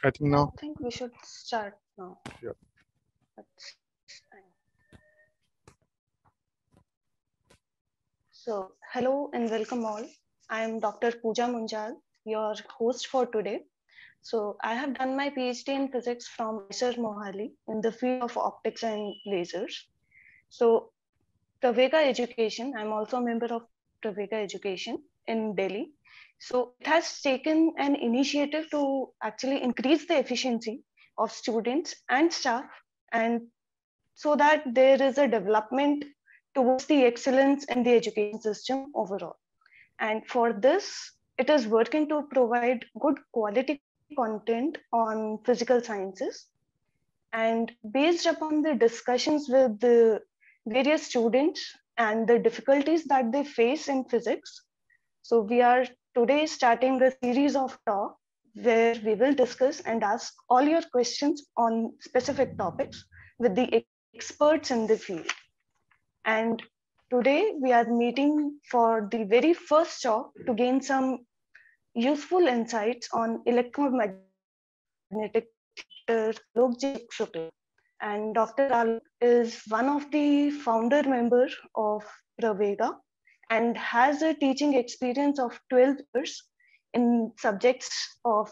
I think now. I think we should start now. Yeah. That's fine. So, hello and welcome all. I am Dr. Pooja Munjal, your host for today. So, I have done my PhD in physics from IISER Mohali in the field of optics and lasers. So, Pravega Education, I'm also a member of Pravega Education in Delhi. So, it has taken an initiative to actually increase the efficiency of students and staff, and so that there is a development towards the excellence in the education system overall. And for this, it is working to provide good quality content on physical sciences. And based upon the discussions with the various students and the difficulties that they face in physics, so we are today starting a series of talk where we will discuss and ask all your questions on specific topics with the experts in the field. And today we are meeting for the very first talk to gain some useful insights on electromagnetic theater, Alokjit Shukla. And Dr. Alok is one of the founder member of Pravega and has a teaching experience of 12 years in subjects of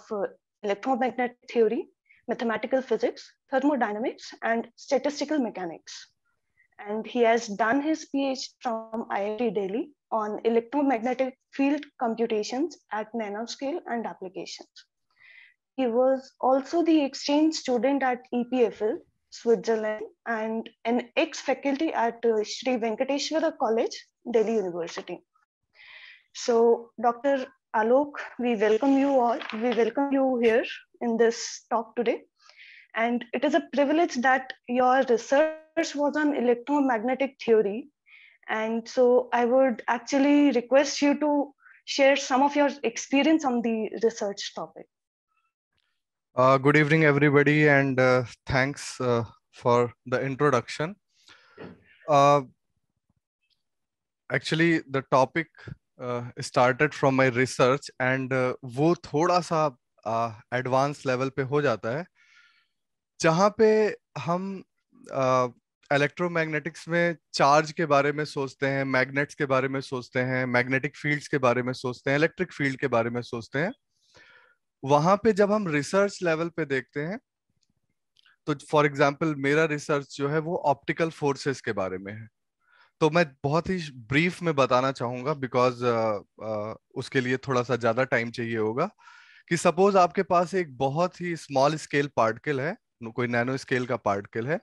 electromagnetic theory, mathematical physics, thermodynamics, and statistical mechanics. And he has done his PhD from IIT Delhi on electromagnetic field computations at nanoscale and applications. He was also the exchange student at EPFL, Switzerland, and an ex-faculty at Sri Venkateshwara College, Delhi University. So, Dr. Alok, we welcome you all. We welcome you here in this talk today. And it is a privilege that your research was on electromagnetic theory. And so I would actually request you to share some of your experience on the research topic. Good evening, everybody, and thanks for the introduction. Actually, the topic started from my research, and वो थोड़ा सा advanced level पे हो जाता है, जहाँ पे हम इलेक्ट्रोमैग्नेटिक्स में चार्ज के बारे में सोचते हैं, मैग्नेट्स के बारे में सोचते हैं, मैग्नेटिक फील्ड्स के बारे में सोचते हैं, इलेक्ट्रिक फील्ड के बारे में सोचते हैं. वहां पे जब हम रिसर्च लेवल पे देखते हैं, तो फॉर एग्जांपल मेरा रिसर्च जो है वो ऑप्टिकल फोर्सेस के बारे में है. तो मैं बहुत ही ब्रीफ में बताना चाहूंगा, बिकॉज उसके लिए थोड़ा सा ज्यादा टाइम चाहिए होगा. कि सपोज आपके पास एक बहुत ही स्मॉल स्केल पार्टिकल है, कोई नैनो स्केल का पार्टिकल है,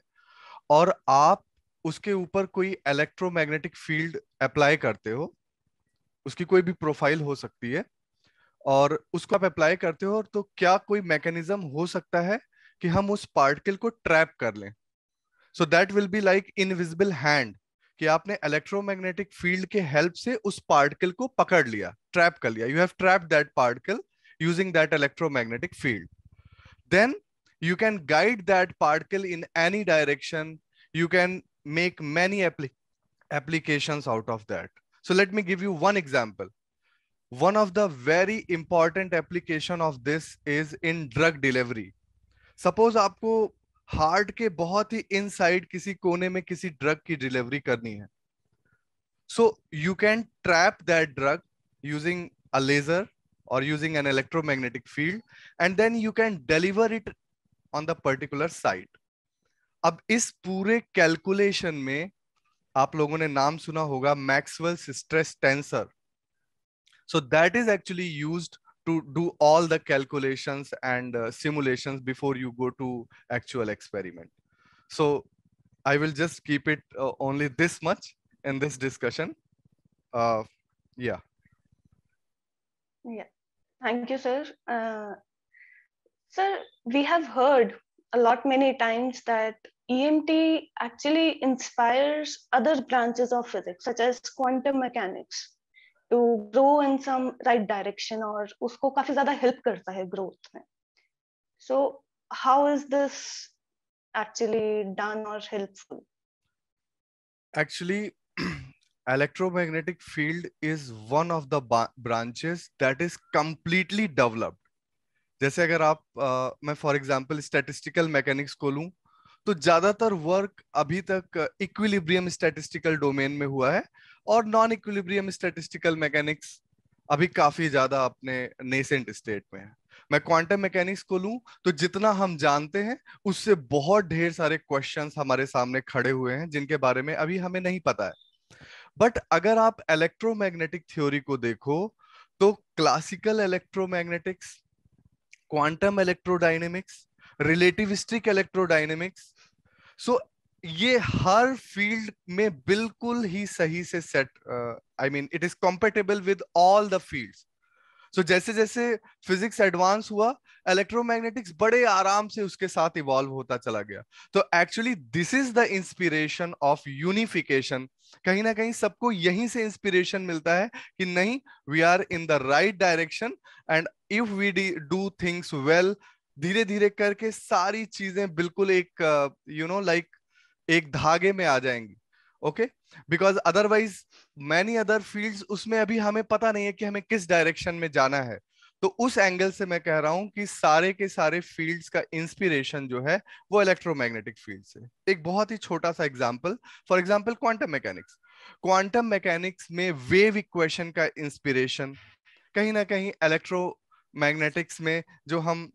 और आप उसके ऊपर कोई इलेक्ट्रोमैग्नेटिक फील्ड अप्लाई करते हो. उसकी कोई भी प्रोफाइल हो सकती है, और उसको आप अप्लाई करते हो, तो क्या कोई मैकेनिज्म हो सकता है कि हम उस पार्टिकल को ट्रैप कर लें. सो that will be like invisible hand, कि आपने इलेक्ट्रोमैग्नेटिक फील्ड के हेल्प से उस पार्टिकल को पकड़ लिया, ट्रैप कर लिया. You have trapped that particle using that electromagnetic field. Then you can guide that particle in any direction. You can make many applications out of that. So let me give you one example. One of the very important application of this is in drug delivery. Suppose आपको heart के बहुत ही inside किसी कोने में किसी drug की delivery करनी है. So you can trap that drug using a laser or using an electromagnetic field, and then you can deliver it on the particular site. अब इस पूरे कैलकुलेशन में आप लोगों ने नाम सुना होगा Maxwell's stress tensor. So that is actually used to do all the calculations and simulations before you go to actual experiment. So I will just keep it only this much in this discussion. Yeah. Yeah, thank you, sir. Sir, we have heard a lot many times that EMT actually inspires other branches of physics, such as quantum mechanics, to grow in some right direction, और उसको काफी ज़्यादा help करता है growth में. So how is this actually done or helpful? Actually, electromagnetic field is one of the branches that is completely developed. जैसे अगर आप मैं फॉर एग्जांपल स्टैटिस्टिकल मैकेनिक्स को लूं, तो ज्यादातर वर्क अभी तक इक्विलिब्रियम स्टैटिस्टिकल डोमेन में हुआ है, और नॉन इक्विलिब्रियम स्टैटिस्टिकल मैकेनिक्स अभी काफी ज्यादा अपने नेसेंट स्टेट में है। मैं क्वांटम मैकेनिक्स को लूं, तो जितना हम जानते हैं उससे बहुत ढेर सारे क्वेश्चंस हमारे सामने खड़े हुए हैं जिनके बारे में अभी हमें नहीं पता है। बट अगर आप इलेक्ट्रोमैग्नेटिक थ्योरी को देखो, तो classical electromagnetics, quantum electrodynamics, relativistic electrodynamics, so ये हर फील्ड में बिल्कुल ही सही से set, I mean it is compatible with all the fields. So जैसे जैसे फिजिक्स एडवांस हुआ, इलेक्ट्रोमैग्नेटिक्स बड़े आराम से उसके साथ इवॉल्व होता चला गया। तो actually this is the inspiration of unification. कहीं ना कहीं सबको यहीं से इंस्पिरेशन मिलता है कि नहीं, we are in the right direction, and if we do things well, धीरे धीरे करके सारी चीजें बिल्कुल एक लाइक एक धागे में आ जाएंगी। Okay, because otherwise many other fields, उसमें अभी हमें पता नहीं है कि हमें किस डायरेक्शन में जाना है। तो उस एंगल से मैं कह रहा हूं कि सारे के सारे फील्ड्स का इंस्पिरेशन जो है वो इलेक्ट्रोमैग्नेटिक फील्ड से। एक बहुत ही छोटा सा example, for example quantum mechanics. Quantum mechanics में वेव इक्वेशन का इंस्पिरेशन कहीं ना कहीं इलेक्ट्रोमैग्नेटिक्स में, जो हम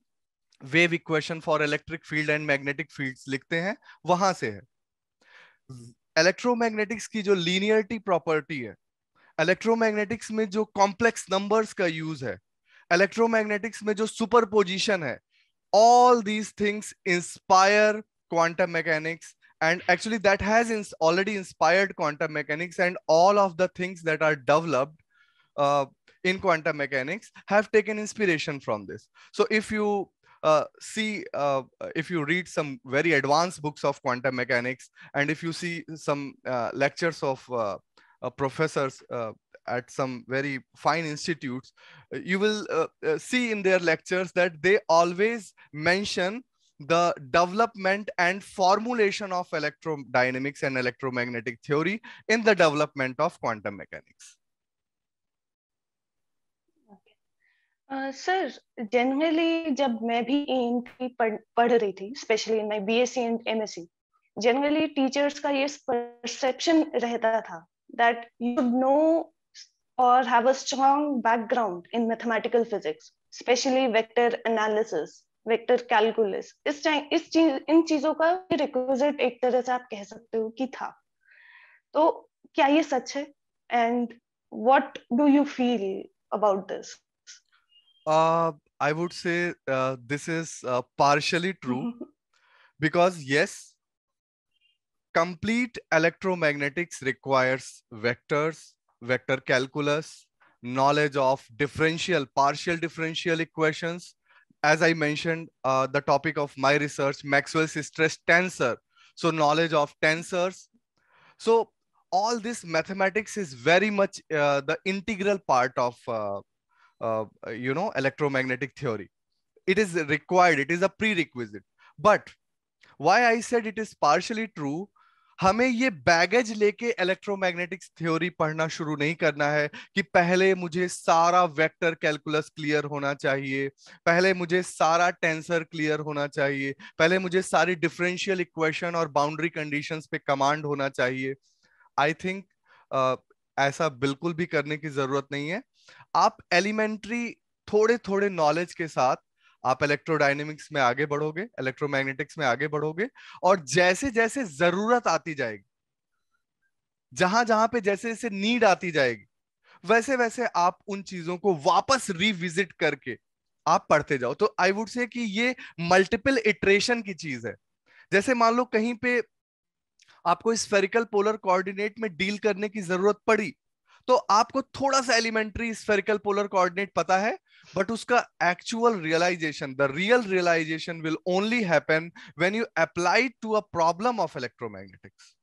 wave equation for electric field and magnetic fields लिखते हैं, वहां से है। इलेक्ट्रोमैग्नेटिक्स की जो लीनियरिटी प्रॉपर्टी है, इलेक्ट्रोमैग्नेटिक्स में जो कॉम्प्लेक्स नंबर्स का यूज है, इलेक्ट्रोमैग्नेटिक्स में जो सुपरपोजिशन है, all these things inspire quantum mechanics, and actually that has already inspired quantum mechanics, and all of the things that are developed uh, in quantum mechanics have taken inspiration from this. So if you read some very advanced books of quantum mechanics, and if you see some lectures of professors at some very fine institutes, you will see in their lectures that they always mention the development and formulation of electrodynamics and electromagnetic theory in the development of quantum mechanics. Sir, generally जब मैं भी AMP पढ़ रही थी, specially in my BSc and MSc, generally teachers का ये perception रहता था दैट यू शुड नो और have a strong background in mathematical physics, specially vector analysis, vector calculus. इन चीजों का रिक्विजिट एक तरह से आप कह सकते हो कि था। तो क्या ये सच है? And what do you feel about this? I would say this is partially true, because yes, complete electromagnetics requires vectors, vector calculus, knowledge of partial differential equations. As I mentioned, the topic of my research, Maxwell's stress tensor. So knowledge of tensors. So all this mathematics is very much the integral part of electromagnetic theory. It is required, it is a prerequisite. But why I said it is partially true, हमें ये baggage लेके electromagnetics theory पढ़ना शुरू नहीं करना है कि पहले मुझे सारा वेक्टर कैलकुलस क्लियर होना चाहिए, पहले मुझे सारा टेंसर क्लियर होना चाहिए, पहले मुझे सारी डिफरेंशियल इक्वेशन और बाउंड्री कंडीशंस पे कमांड होना चाहिए। आई थिंक ऐसा बिल्कुल भी करने की जरूरत नहीं है। आप एलिमेंट्री थोड़े थोड़े नॉलेज के साथ आप इलेक्ट्रोडायनेमिक्स में आगे बढ़ोगे, इलेक्ट्रोमैग्नेटिक्स में आगे बढ़ोगे, और जैसे जैसे जरूरत आती जाएगी, जहां जहां पे जैसे जैसे नीड आती जाएगी, वैसे वैसे आप उन चीजों को वापस रिविजिट करके आप पढ़ते जाओ। तो आई वुड से कि ये मल्टीपल इटरेशन की चीज है। जैसे मान लो कहीं पे आपको स्फेरिकल पोलर कोऑर्डिनेट में डील करने की जरूरत पड़ी, तो आपको थोड़ा सा एलिमेंट्री स्फेरिकल पोलर कोऑर्डिनेट पता है, बट उसका actual realization, the real realization will only happen when you apply to a problem of electromagnetics.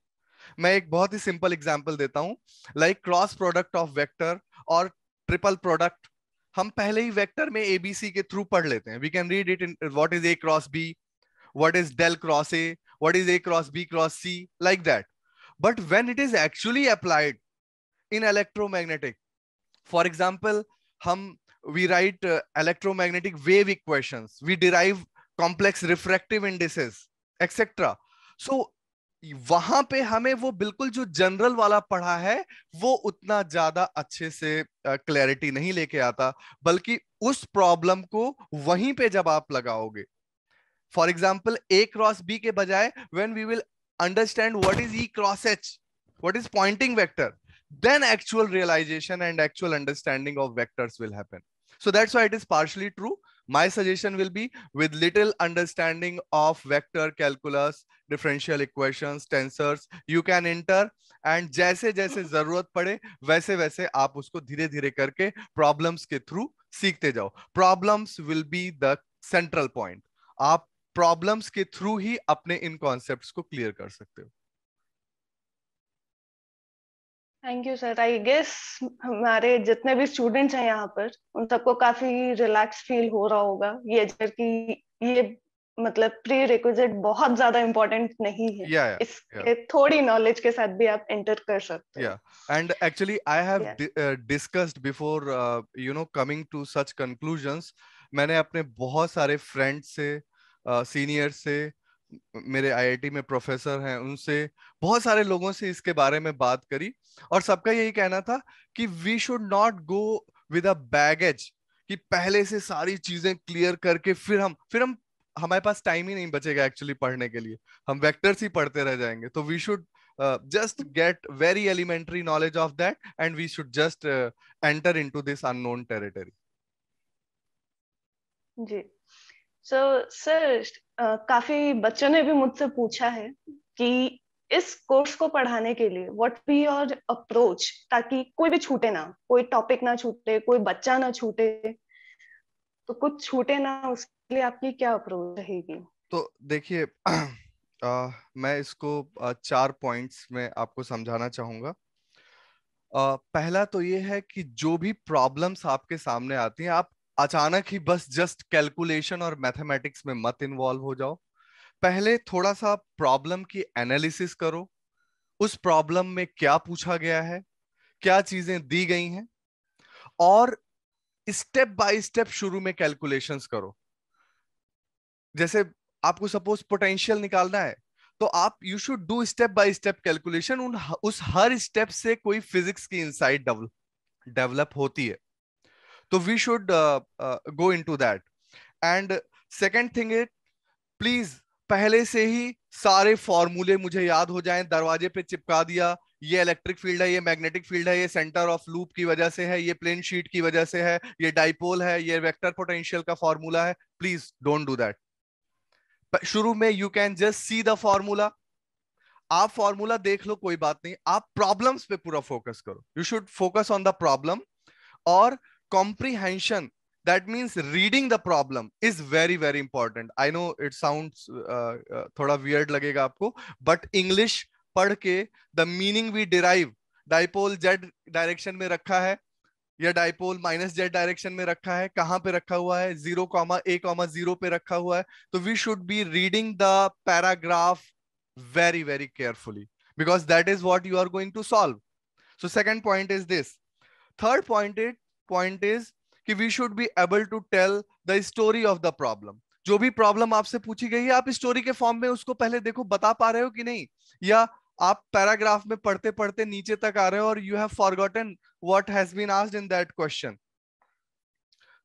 मैं एक बहुत ही सिंपल एग्जांपल देता हूं, like cross product of vector और ट्रिपल प्रोडक्ट। हम पहले ही वेक्टर में एबीसी के थ्रू पढ़ लेते हैं। We can read it in what is A cross B, what is del cross A, what is A cross B cross C, like that. But when it is actually applied in electromagnetic, for example, हम we write electromagnetic wave equations, we derive complex refractive indices, etc. So वहां पे हमें वो बिल्कुल जो general वाला पढ़ा है वो उतना ज्यादा अच्छे से क्लैरिटी नहीं लेके आता, बल्कि उस प्रॉब्लम को वहीं पे जब आप लगाओगे, for example A cross B के बजाय when we will understand what is E cross H, what is Poynting vector, then actual realization and actual understanding of vectors will happen. So that's why it is partially true. My suggestion will be, with little understanding of vector calculus, differential equations, tensors, you can enter, and जैसे जैसे जरूरत पड़े वैसे वैसे आप उसको धीरे धीरे करके प्रॉब्लम्स के थ्रू सीखते जाओ. Problems will be the central point. आप प्रॉब्लम्स के थ्रू ही अपने इन कॉन्सेप्ट्स को क्लियर कर सकते हो. Thank you sir. I guess हमारे जितने भी स्टूडेंट्स हैं यहाँ पर उन सबको काफी रिलैक्स फील हो रहा होगा, ये कि ये मतलब प्री रिक्विजिट बहुत ज्यादा इम्पोर्टेंट नहीं है. इसके थोड़ी नॉलेज के साथ भी आप एंटर कर सकते हो. And actually I have discussed before, coming to such conclusions. मैंने अपने बहुत सारे फ्रेंड्स से, सीनियर से, मेरे आईआईटी में प्रोफेसर हैं उनसे, बहुत सारे लोगों से इसके बारे में बात करी, और सबका यही कहना था कि we should not go with a baggage, कि पहले से सारी चीजें क्लियर करके फिर हम हमारे पास टाइम ही नहीं बचेगा एक्चुअली पढ़ने के लिए, हम वेक्टर्स ही पढ़ते रह जाएंगे. तो we should just get very elementary knowledge of that, and we should just enter into this unknown territory. जी. So सर, काफी बच्चों ने भी मुझसे पूछा है कि इस कोर्स को पढ़ाने के लिए व्हाट बी योर अप्रोच, ताकि कोई भी छूटे ना, कोई टॉपिक ना छूटे, कोई बच्चा ना छूटे, तो कुछ छूटे ना, उसके लिए आपकी क्या अप्रोच रहेगी? तो देखिए, मैं इसको 4 पॉइंट्स में आपको समझाना चाहूंगा. पहला तो ये है कि जो भी प्रॉब्लम्स आपके सामने आती हैं, आप अचानक ही बस जस्ट कैलकुलेशन और मैथमेटिक्स में मत इन्वॉल्व हो जाओ. पहले थोड़ा सा प्रॉब्लम की एनालिसिस करो, उस प्रॉब्लम में क्या पूछा गया है, क्या चीजें दी गई हैं, और स्टेप बाय स्टेप शुरू में कैलकुलेशंस करो. जैसे आपको सपोज पोटेंशियल निकालना है, तो आप you should do step by step calculation. उस हर स्टेप से कोई फिजिक्स की इनसाइट डेवलप होती है. तो we should go into that. And second thing is, please पहले से ही सारे फॉर्मूले मुझे याद हो जाएं, दरवाजे पे चिपका दिया, ये इलेक्ट्रिक फील्ड है, ये मैग्नेटिक फील्ड है, ये सेंटर ऑफ लूप की वजह से है, ये प्लेन शीट की वजह से है, ये डाइपोल है, ये वेक्टर पोटेंशियल का फॉर्मूला है. Please don't do that. शुरू में you can just see the formula. आप फॉर्मूला देख लो, कोई बात नहीं, आप प्रॉब्लम्स पे पूरा फोकस करो. You should focus on the problem. और comprehension, that means reading the problem, is very very important. I know it sounds थोड़ा weird लगेगा आपको, but English पढ़ के the meaning we derive, dipole z direction में रखा है या डाइपोल माइनस z डायरेक्शन में रखा है, कहां पे रखा हुआ है, 0,a,0 पे रखा हुआ है. तो we should be reading the paragraph very very carefully, because that is what you are going to solve. So second point is this. Third point is कि we should be able to tell the story of the problem. जो भी problem आपसे पूछी गई है, आप story के form में उसको पहले देखो, बता पा रहे हो कि नहीं, या आप पैराग्राफ में पढ़ते पढ़ते नीचे तक आ रहे हो और you have forgotten what has been asked in that question.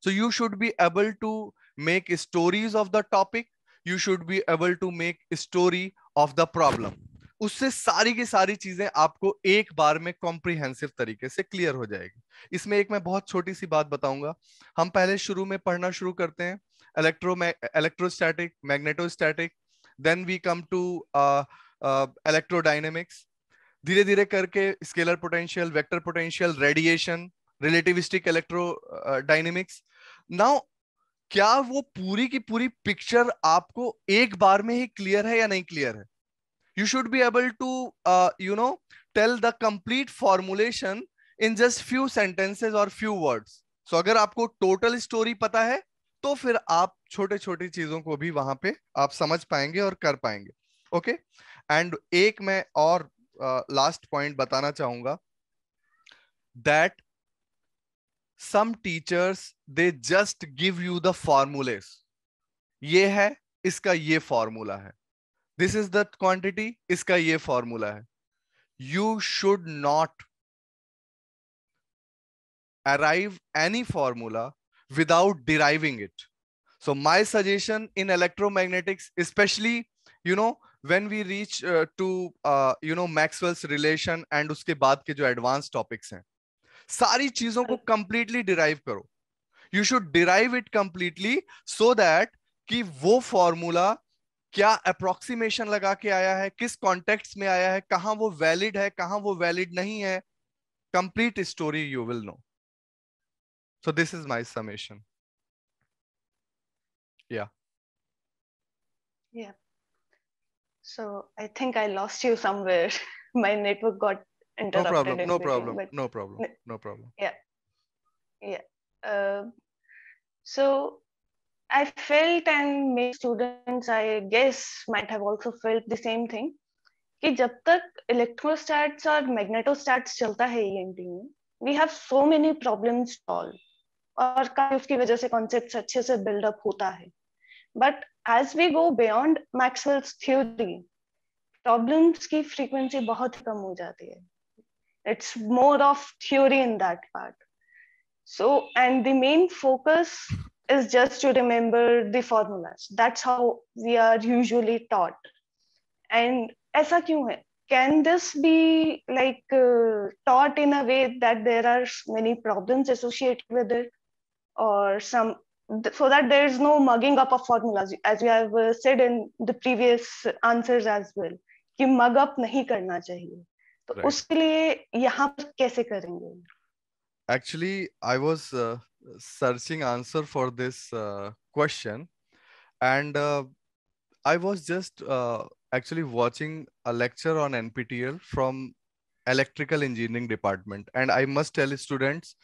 So you should be able to make stories of the topic. You should be able to make story of the problem. उससे सारी की सारी चीजें आपको एक बार में comprehensive तरीके से क्लियर हो जाएगी. इसमें एक मैं बहुत छोटी सी बात बताऊंगा. हम पहले शुरू में पढ़ना शुरू करते हैं electrostatic, magnetostatic, then we come to electrodynamics, धीरे धीरे करके scalar potential, vector potential, radiation, relativistic electrodynamics. Now क्या वो पूरी की पूरी पिक्चर आपको एक बार में ही क्लियर है या नहीं क्लियर है? You should be able to tell the complete formulation in just few sentences or few words. So अगर आपको टोटल स्टोरी पता है तो फिर आप छोटे छोटी चीजों को भी वहां पे आप समझ पाएंगे और कर पाएंगे. ओके. एंड एक मैं और लास्ट पॉइंट बताना चाहूंगा, that some teachers they just give you the formulas. ये है, इसका ये फॉर्मूला है, this is the quantity, इसका ये फॉर्मूला है. You should not arrive any formula without deriving it. So my suggestion in electromagnetics, especially, when we reach to Maxwell's relation and उसके बाद के जो advanced topics हैं, सारी चीजों को completely derive करो. You should derive it completely so that कि वो formula क्या approximation लगा के आया है, किस context में आया है, कहां वो valid है, कहां वो valid नहीं है, complete story you will know. So this is my summation. Yeah. Yeah. So I think I lost you somewhere. My network got interrupted. No problem. Yeah. Yeah. So I felt, and many students, I guess, might have also felt the same thing, कि जब तक इलेक्ट्रोस्टैट्स और मैग्नेटोस्टैट्स चलता है ENT में, we have so many problems to solve, और काफी उसकी वजह से कॉन्सेप्ट्स अच्छे से बिल्डअप होता है. But as we go beyond Maxwell's theory, problems की फ्रीक्वेंसी बहुत कम हो जाती है. It's more of theory in that part. So, and the main focus is just to remember the formulas. That's how we are usually taught. And ऐसा क्यों है? Can this be like taught in a way that there are many problems associated with it, or so that there is no mugging up of formulas, as you have said in the previous answers as well, कि mug up नहीं करना चाहिए. तो उसके लिए यहाँ पर कैसे करेंगे? Actually, I was searching answer for this question, and I was just actually watching a lecture on NPTEL from electrical engineering department, and I must tell students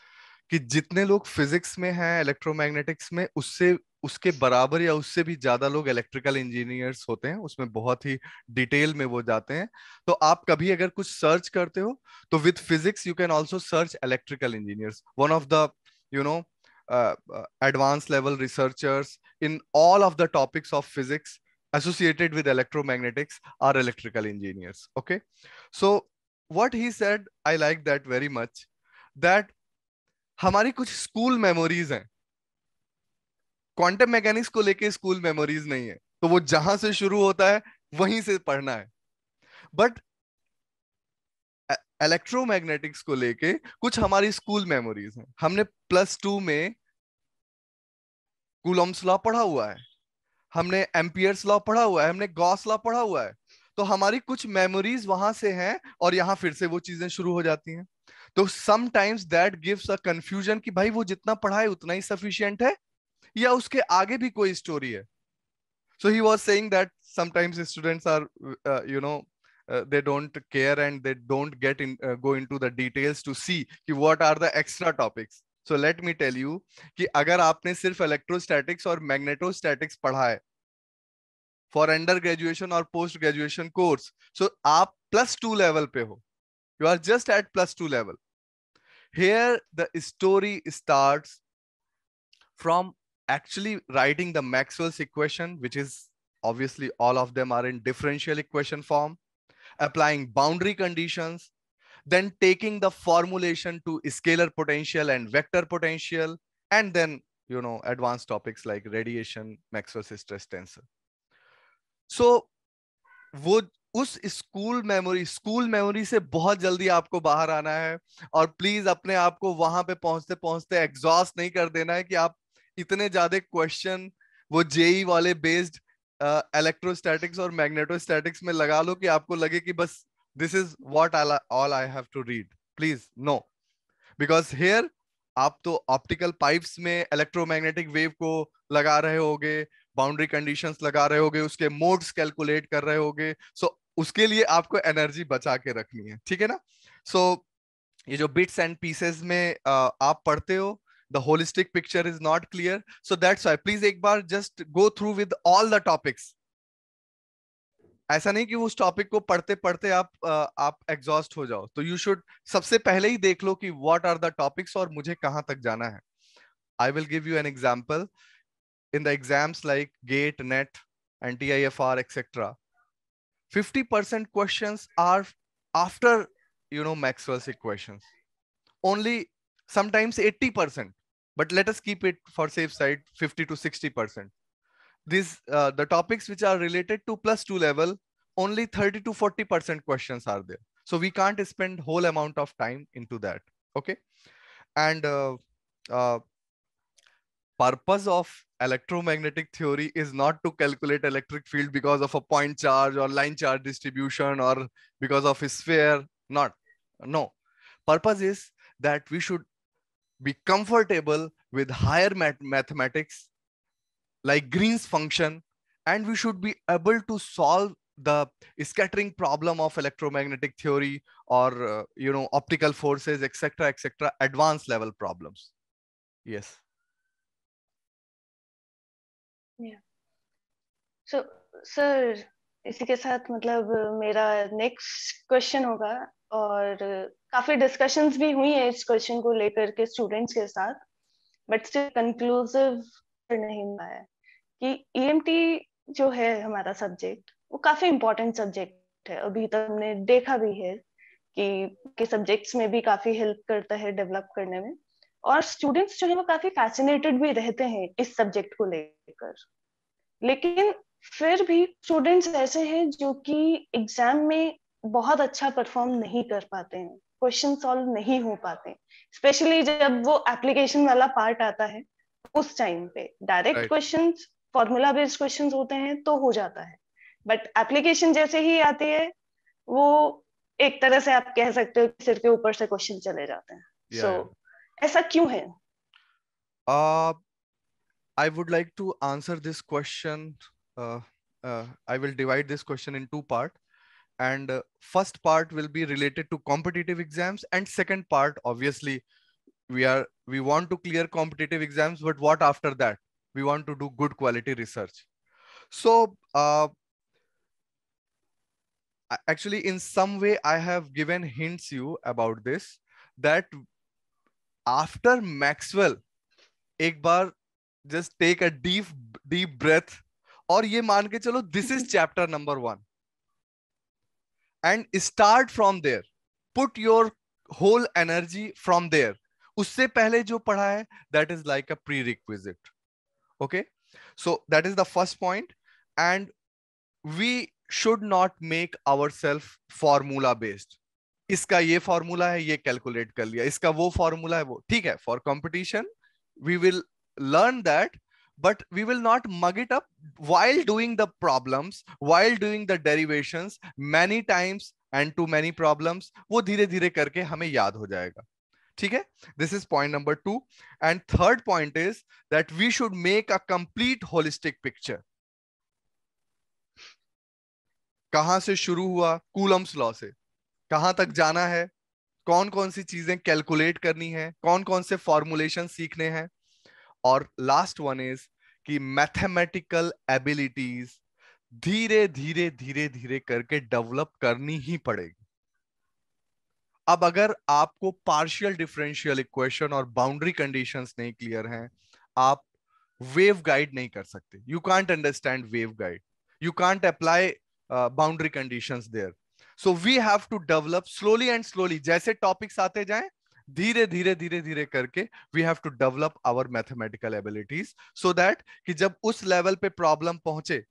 कि जितने लोग फिजिक्स में हैं, इलेक्ट्रोमैग्नेटिक्स में, उसके बराबर या उससे भी ज्यादा लोग इलेक्ट्रिकल इंजीनियर्स होते हैं. उसमें बहुत ही डिटेल में वो जाते हैं. तो आप कभी अगर कुछ सर्च करते हो तो with physics you can also search electrical engineers. One of the advanced level researchers in all of the topics of physics associated with electromagnetics are electrical engineers. Okay, so what he said, I like that very much, that हमारी कुछ school memories हैं. Quantum mechanics को लेके school memories नहीं है, तो वो जहां से शुरू होता है वहीं से पढ़ना है. बट इलेक्ट्रोमैग्नेटिक्स को लेके कुछ हमारी स्कूल मेमोरीज हैं. हमने +2 में कूलॉम्स लॉ पढ़ा हुआ है, हमने एम्पियर्स लॉ पढ़ा हुआ है, हमने गॉस लॉ पढ़ा हुआ है. तो हमारी कुछ मेमोरीज वहां से हैं और यहाँ फिर से वो चीजें शुरू हो जाती हैं. तो sometimes that gives a confusion कि भाई वो जितना पढ़ा है उतना ही सफिशिएंट है या उसके आगे भी कोई स्टोरी है. So he was saying that sometimes students are they don't care and they don't go into the details to see कि what are the extra topics. So let me tell you कि अगर आपने सिर्फ electrostatics और magnetostatics पढ़ा है for under graduation और post graduation course, सो आप +2 लेवल पे हो. You are just at +2 level. Here the story starts from actually writing the Maxwell's equation, which is obviously all of them are in differential equation form, applying boundary conditions, then taking the formulation to scalar potential and vector potential, and then advanced topics like radiation, Maxwell's stress tensor. So वो उस school memory से बहुत जल्दी आपको बाहर आना है. और प्लीज अपने आप को वहां पे पहुंचते पहुंचते एग्जॉस्ट नहीं कर देना है कि आप इतने ज्यादा क्वेश्चन वो जेई वाले बेस्ड इलेक्ट्रोस्टैटिक्स और मैग्नेटोस्टैटिक्स में लगा लो कि आपको लगे कि बस this is what all I have to read. Please no, because here आप तो ऑप्टिकल पाइप्स में इलेक्ट्रोमैग्नेटिक वेव को लगा रहे होगे, बाउंड्री कंडीशंस लगा रहे होगे, उसके मोड्स कैलकुलेट कर रहे होगे. सो उसके लिए आपको एनर्जी बचा के रखनी है. ठीक है ना? सो ये जो बिट्स एंड पीसेस में आप पढ़ते हो, the holistic picture is not clear. So that's why please एक बार just go through with all the topics ऐसा नहीं कि उस टॉपिक को पढ़ते पढ़ते आप एग्जॉस्ट हो जाओ, तो यू शुड सबसे पहले ही देख लो कि व्हाट आर द टॉपिक्स और मुझे कहां तक जाना है. I will give you an example. In the exams like GATE, NET, and TIFR, etc., 50% questions are after, Maxwell's equations. Only sometimes 80%, but let us keep it for safe side, 50 to 60%. The topics which are related to +2 level, only 30 to 40% questions are there. So we can't spend whole amount of time into that. Okay. And uh, purpose of electromagnetic theory is not to calculate electric field because of a point charge or line charge distribution or because of a sphere. Not. No. Purpose is that we should be comfortable with higher mathematics like Green's function, and we should be able to solve the scattering problem of electromagnetic theory or optical forces, etc., advanced level problems. Yes. So, sir इसी के साथ मतलब मेरा next question होगा, और काफी discussions भी हुई है इस क्वेश्चन को लेकर के स्टूडेंट्स के साथ, बट स्टिल कंक्लूसिव नहीं हुआ है कि ईएमटी जो है हमारा सब्जेक्ट, वो काफी इम्पोर्टेंट सब्जेक्ट है. अभी तक हमने देखा भी है कि सब्जेक्ट्स में भी काफी हेल्प करता है डेवलप करने में, और स्टूडेंट्स जो है वो काफी फैसिनेटेड भी रहते हैं इस सब्जेक्ट को लेकर. लेकिन फिर भी स्टूडेंट्स ऐसे हैं जो कि एग्जाम में बहुत अच्छा परफॉर्म नहीं कर पाते हैं, क्वेश्चन सॉल्व नहीं हो पाते, स्पेशली जब वो एप्लीकेशन वाला पार्ट आता है. उस टाइम पे direct Right. Questions, formula based questions होते हैं तो हो जाता है, बट एप्लीकेशन जैसे ही आती है वो एक तरह से आप कह सकते हो कि सिर के ऊपर से क्वेश्चन चले जाते हैं. Yeah, सो yeah. ऐसा क्यों है? I would like to answer this question. I will divide this question in two parts. And first part will be related to competitive exams, and second part, obviously, we want to clear competitive exams, but what after that? We want to do good quality research. So actually, in some way, I have given hints you about this, that after Maxwell, एक बार just take a deep breath और ये मान के चलो this is chapter number 1 and start from there. Put your whole energy from there. उससे पहले जो पढ़ा है that is like a prerequisite. Okay, so that is the first point, and we should not make ourselves formula based. इसका ये formula है, ये calculate कर लिया, इसका वो फॉर्मूला है, वो ठीक है. For competition we will learn that, but we will not mug it up while doing the problems, while doing the derivations many times and too many problems. वो धीरे धीरे करके हमें याद हो जाएगा. ठीक है. This is point number 2. And third point is that we should make a complete holistic picture. कहां से शुरू हुआ? कूलम्स लॉ से. कहां तक जाना है? कौन कौन सी चीजें कैलकुलेट करनी है? कौन कौन से फॉर्मुलेशन सीखने हैं? और लास्ट वन इज कि मैथमेटिकल एबिलिटीज धीरे धीरे धीरे धीरे करके डेवलप करनी ही पड़ेगी. अब अगर आपको पार्शियल डिफरेंशियल इक्वेशन और बाउंड्री कंडीशंस नहीं क्लियर हैं, आप वेव गाइड नहीं कर सकते. You can't understand wave guide, you can't apply boundary conditions there. So we have to develop slowly and slowly. जैसे टॉपिक्स आते जाएं, धीरे धीरे धीरे धीरे करके we have to develop our mathematical abilities, so that कि जब उस लेवल पे प्रॉब्लम पहुंचे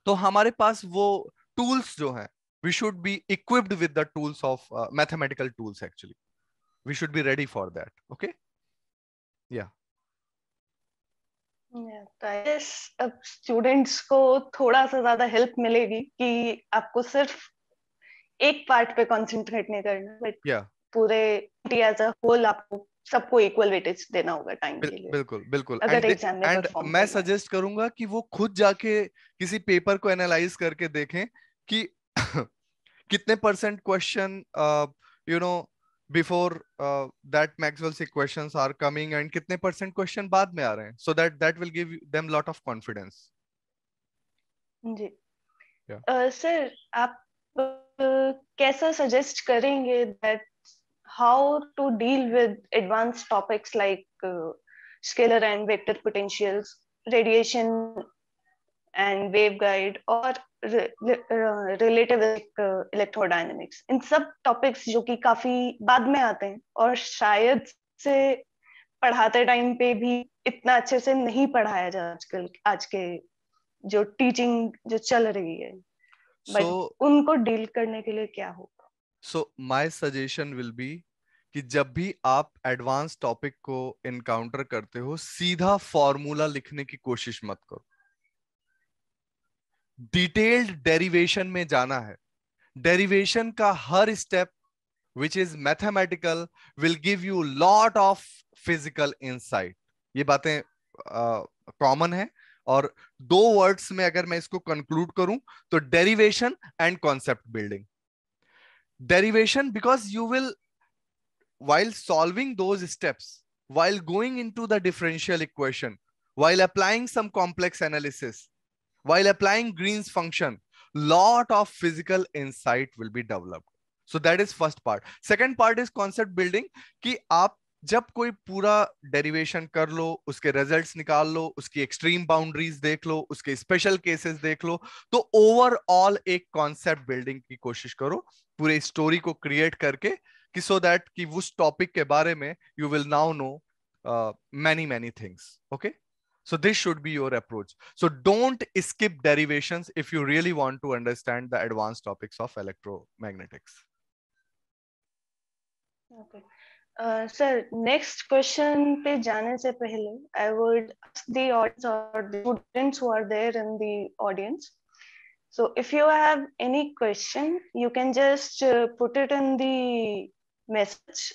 तो हमारे पास वो टूल्स जो हैं, we should be equipped with the tools of mathematical tools. Actually, we should be ready for that. Okay. Yeah. तो आई गेस अब स्टूडेंट्स को थोड़ा सा ज्यादा हेल्प मिलेगी कि आपको सिर्फ एक पार्ट पे कंसंट्रेट नहीं करना, बट Yeah. पूरे एज अ होल आपको सबको इक्वल वेटेज देना होगा टाइम के लिए, बिल्कुल बिल्कुल. अगर एग्जाम में एंड परफॉर्म मैं करना है. सजेस्ट करूंगा कि वो खुद जाके किसी पेपर को एनालाइज करके देखें कि कितने percent question you know before that Maxwell's equations are coming and कितने परसेंट क्वेश्चन बाद में आ रहे हैं, so that will give them lot of confidence. जी. सर आप कैसा सजेस्ट करेंगे that how to deal with advanced topics like scalar and vector potentials, radiation and waveguide और relativistic electrodynamics, इन सब टॉपिक्स जो कि काफी बाद में आते हैं और शायद से पढ़ाते टाइम पे भी इतना अच्छे से नहीं पढ़ाया जाए आजकल, आज के जो टीचिंग जो चल रही है, बट उनको डील करने के लिए क्या होगा? So my suggestion will be कि जब भी आप एडवांस टॉपिक को इनकाउंटर करते हो, सीधा फॉर्मूला लिखने की कोशिश मत करो, डिटेल्ड डेरिवेशन में जाना है। डेरिवेशन का हर step which is mathematical will give you lot of physical insight। ये बातें कॉमन है। और दो वर्ड्स में अगर मैं इसको कंक्लूड करूं तो derivation and concept building. Derivation because you will while solving those steps, while going into the differential equation, while applying some complex analysis, while applying Green's function, lot of physical insight will be developed. So that is first part. Second part is concept building कि आप जब कोई पूरा derivation कर लो, उसके results निकाल लो, उसकी extreme boundaries देख लो, उसके स्पेशल केसेस देख लो, तो ओवरऑल एक कॉन्सेप्ट बिल्डिंग की कोशिश करो पूरे स्टोरी को क्रिएट करके, कि सो दैट कि उस टॉपिक के बारे में you will now know many things. Okay, so this should be your approach. So don't skip derivations if you really want to understand the advanced topics of electromagnetics. Okay. Sir, next question पे जाने से पहले I would ask the audience or the students who are there in the audience. So if you have any question, you can just put it in the message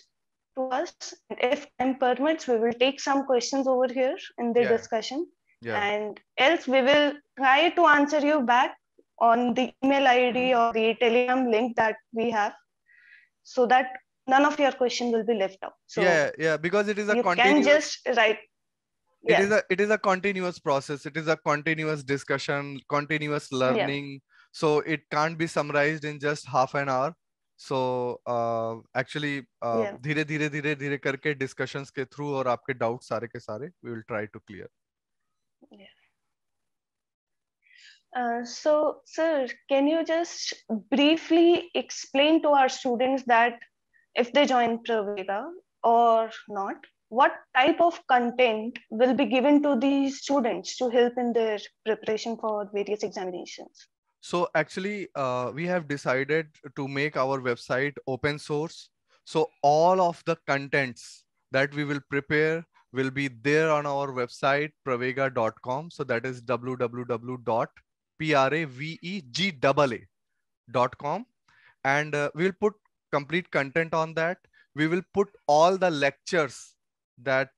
to us. If time permits, we will take some questions over here in the discussion. Yeah. And else we will try to answer you back on the email ID or the Telegram link that we have, so that none of your question will be left out. So yeah, because it is a you continuous, can just write. it is a continuous process, it is a continuous discussion, continuous learning. So it can't be summarized in just half an hour. So actually धीरे धीरे धीरे धीरे करके discussions के through और आपके doubts सारे के सारे we will try to clear. So, sir, can you just briefly explain to our students that if they join Pravega or not, what type of content will be given to the students to help in their preparation for various examinations? So actually, we have decided to make our website open source. So all of the contents that we will prepare will be there on our website, pravega.com. So that is www.pravega.com. And we will put complete content on that. We will put all the lectures that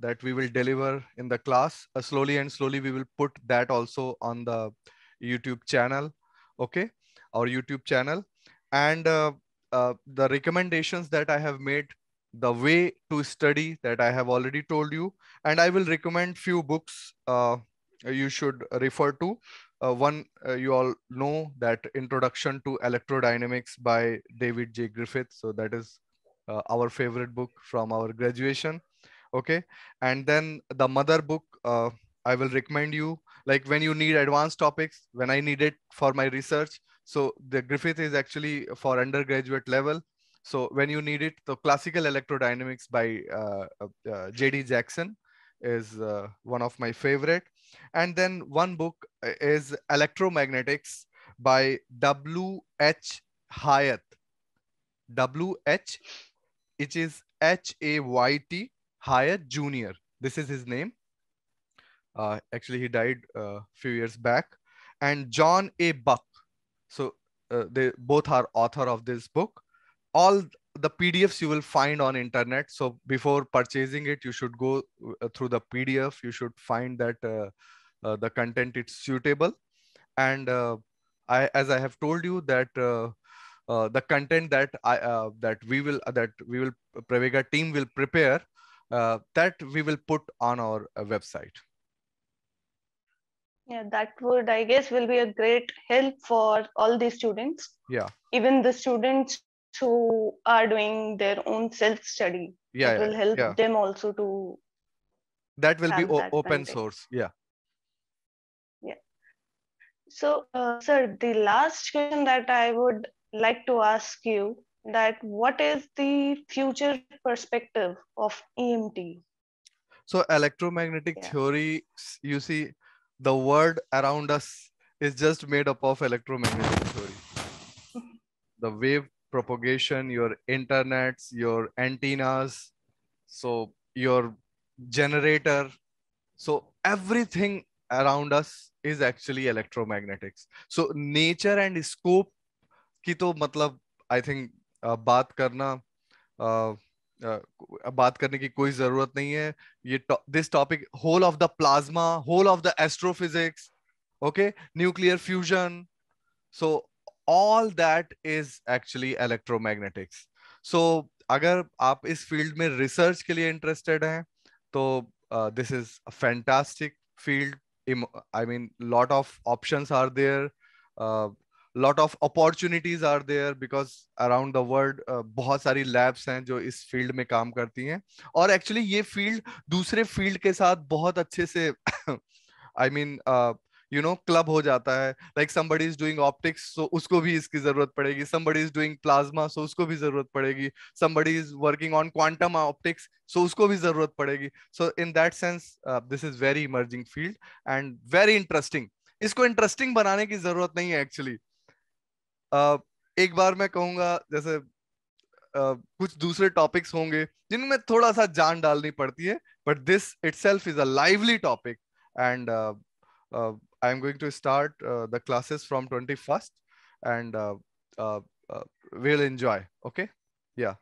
that we will deliver in the class. Slowly and slowly, we will put that also on the YouTube channel. Okay, our YouTube channel. And the recommendations that I have made, the way to study, that I have already told you, and I will recommend few books you should refer to. One, you all know that Introduction to Electrodynamics by David J. Griffith. So that is our favorite book from our graduation. Okay. And then the mother book, I will recommend you, like when you need advanced topics, when I need it for my research. So the Griffith is actually for undergraduate level. So when you need it, the Classical Electrodynamics by J.D. Jackson is one of my favorite. And then one book is Electromagnetics by W.H. Hyatt. W.H., which is H-A-Y-T, Hyatt Jr. This is his name. Actually, he died a few years back. And John A. Buck. So they both are author of this book. All the PDFs you will find on internet. So before purchasing it, you should go through the PDF. You should find that the content is suitable. And as I have told you that the content that we will Pravega team will prepare, that we will put on our website. Yeah, that would, I guess, will be a great help for all the students. Yeah. Even the students who are doing their own self-study. It Yeah, will yeah, help yeah. them also to That will be have that open content. source. Yeah. Yeah. So, sir, the last question that I would like to ask you, that what is the future perspective of EMT? So electromagnetic Yeah. theory, you see, the world around us is just made up of electromagnetic theory. The wave propagation, your internets, your antennas, so your generator, so everything around us is actually electromagnetics. So nature and scope की तो मतलब I think बात करना बात करने की कोई जरूरत नहीं है. ये this topic, whole of the plasma, whole of the astrophysics, okay, nuclear fusion, so all that is actually electromagnetics. So अगर आप इस फील्ड में रिसर्च के लिए इंटरेस्टेड हैं तो this is a fantastic field. I mean, lot of options are there, lot of opportunities are there because around the world बहुत सारी labs हैं जो इस फील्ड में काम करती हैं. और एक्चुअली ये फील्ड दूसरे फील्ड के साथ बहुत अच्छे से आई मीन क्लब हो जाता है. Like somebody is doing optics, so उसको भी इसकी जरूरत पड़ेगी. Somebody is doing plasma, so उसको भी जरूरत पड़ेगी. Somebody is working on quantum optics, so उसको भी जरूरत पड़ेगी. So in that sense, this is very emerging field and very interesting. इसको इंटरेस्टिंग बनाने की जरूरत नहीं है एक्चुअली. एक बार मैं कहूंगा, जैसे कुछ दूसरे टॉपिक्स होंगे जिनमें थोड़ा सा जान डालनी पड़ती है, but this itself is a lively topic. And I am going to start the classes from 21st, and we'll enjoy. Okay. Yeah.